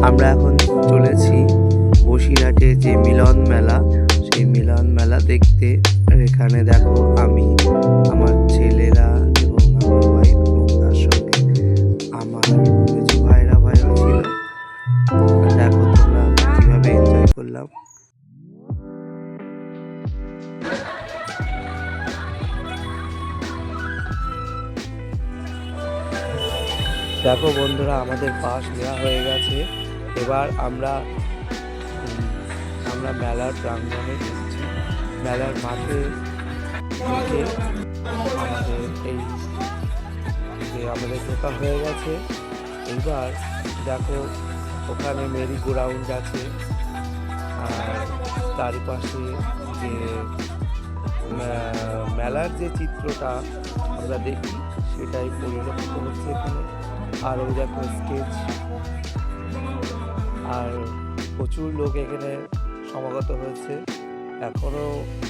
আমরা এখন চলেছি বসিরহাটে যে মিলন মেলা, সেই মিলন মেলা দেখতে। আর এখানে দেখো আমি, আমার ছেলেরা এবং আমার ওয়াইফ এবং তার সঙ্গে আমার কিছু ভাইও ছিল। দেখো তোমরা কিভাবে এনজয় করলাম। দেখো বন্ধুরা, আমাদের পাস নেওয়া হয়ে গেছে। এবার আমরা মেলার প্রাঙ্গণে ঢুকছি। মেলার মাঠে ঢুকে আমাদের ঢোকা হয়ে গেছে। এইবার দেখো ওখানে মেরি গো রাউন্ড আছে, আর চারিপাশে যে মেলার যে চিত্রটা আমরা দেখি সেটাই পরিলক্ষিত হচ্ছে এখানে। আর ওই দেখো স্টেজ, আর প্রচুর লোক এখানে সমাগত হয়েছে। এখনও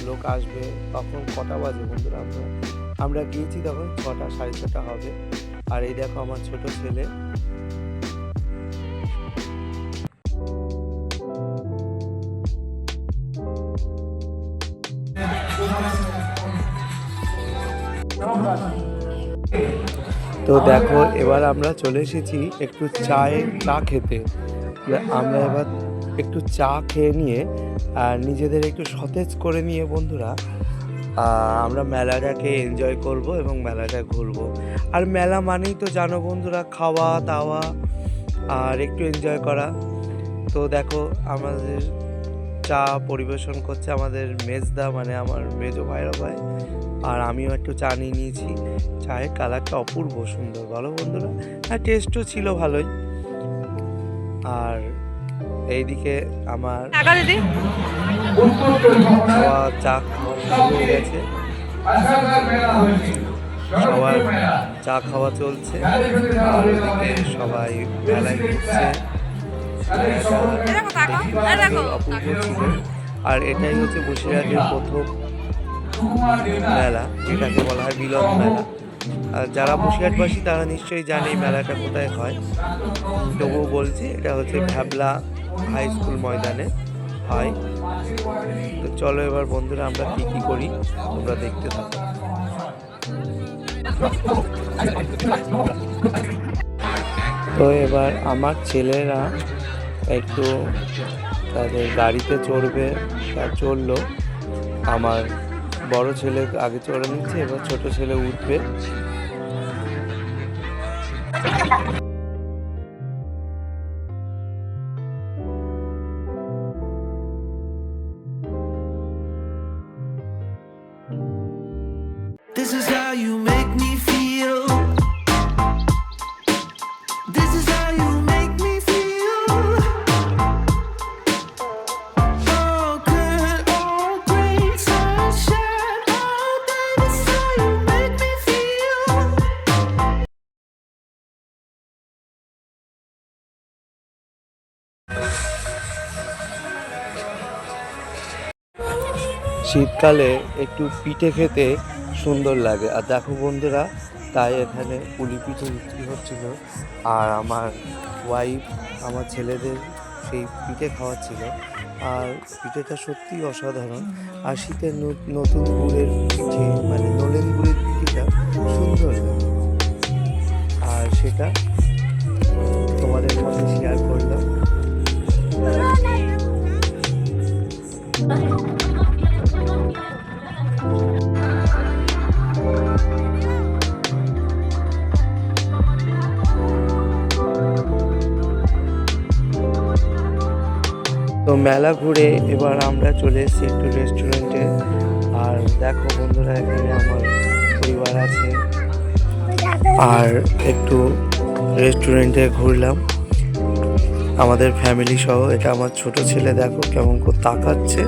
লোক আসবে। তখন কটা বাজে বন্ধুরা? আমরা গিয়েছি তখন 6টা, 6:30 হবে। আর এই দেখো আমার ছোট ছেলে। তো দেখো এবার আমরা চলে এসেছি একটু চা খেতে। আমরা এবার একটু চা খেয়ে নিয়ে আর নিজেদের একটু সতেজ করে নিয়ে বন্ধুরা আমরা মেলাটাকে এনজয় করব এবং মেলাটা ঘুরবো। আর মেলা মানেই তো জানো বন্ধুরা, খাওয়া দাওয়া আর একটু এনজয় করা। তো দেখো আমাদের চা পরিবেশন করছে আমাদের মেজদা, মানে আমার মেজো ভাইরা ভাই। আর আমিও একটু চা নিয়ে নিয়েছি। চায়ের কালারটা অপূর্ব সুন্দর, বলো বন্ধুরা? আর টেস্টও ছিল ভালোই। আর এইদিকে আমার চা খাওয়া হয়ে গেছে, সবার চা খাওয়া চলছে। আর ওদিকে সবাই মেলায় ঘুরছে। অপূর্ব ছিল। আর এটাই হচ্ছে বসিরহাটের প্রথম মেলা, যেটাকে বলা হয় মিলন মেলা। আর যারা বসিরহাটবাসী তারা নিশ্চয়ই জানে এই মেলাটা কোথায় হয়। তবুও বলছি, এটা হচ্ছে ভ্যাবলা হাই স্কুল ময়দানে হয়। তো চলো এবার বন্ধুরা আমরা কি করি তোমরা দেখতে থাকো। তো এবার আমার ছেলেরা একটু তাদের গাড়িতে চড়বে, তা চড়লো। আমার বড় ছেলে আগে চড়ে নিচ্ছে, এবার ছোট ছেলে উঠবে। This is how you make me feel. This is how you make me feel. Oh good, oh great sunshine. Oh baby, this is how you make me feel. শীতকালে একটু পিঠে খেতে সুন্দর লাগে। আর দেখো বন্ধুরা, তাই এখানে পুলি পিঠে বিক্রি হচ্ছিল। আর আমার ওয়াইফ আমার ছেলেদের সেই পিঠে খাওয়াচ্ছিল। আর পিঠেটা সত্যিই অসাধারণ। আর শীতের নতুন গুড়ের পিঠে, মানে নলেন গুড়ের পিঠেটা সুন্দর লাগে। আর সেটা তোমাদের মধ্যে শেয়ার করলাম। তো মেলা ঘুরে এবার আমরা চলে এসেছি একটু রেস্টুরেন্টে। আর দেখো বন্ধুরা, এখানে আমার পরিবার আছে। আর একটু রেস্টুরেন্টে ঘুরলাম আমাদের ফ্যামিলি সহ। এটা আমার ছোট ছেলে, দেখো কেমন করে তাকাচ্ছে।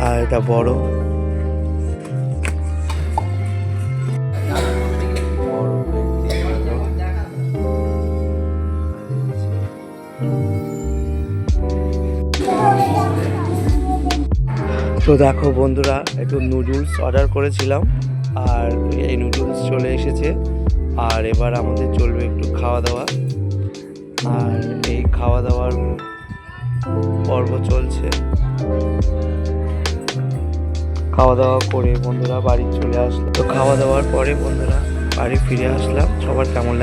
আর এটা বড়। তো দেখো বন্ধুরা, একটু নুডলস অর্ডার করেছিলাম, আর এই নুডলস চলে এসেছে। আর এবার আমাদের চলবে একটু খাওয়া দাওয়া। আর এই খাওয়া দাওয়ার পর্ব চলছে। খাওয়া দাওয়া করে বন্ধুরা বাড়ি চলে আসলো। তো খাওয়া দাওয়ার পরে বন্ধুরা বাড়ি ফিরে আসলাম। সবার কেমন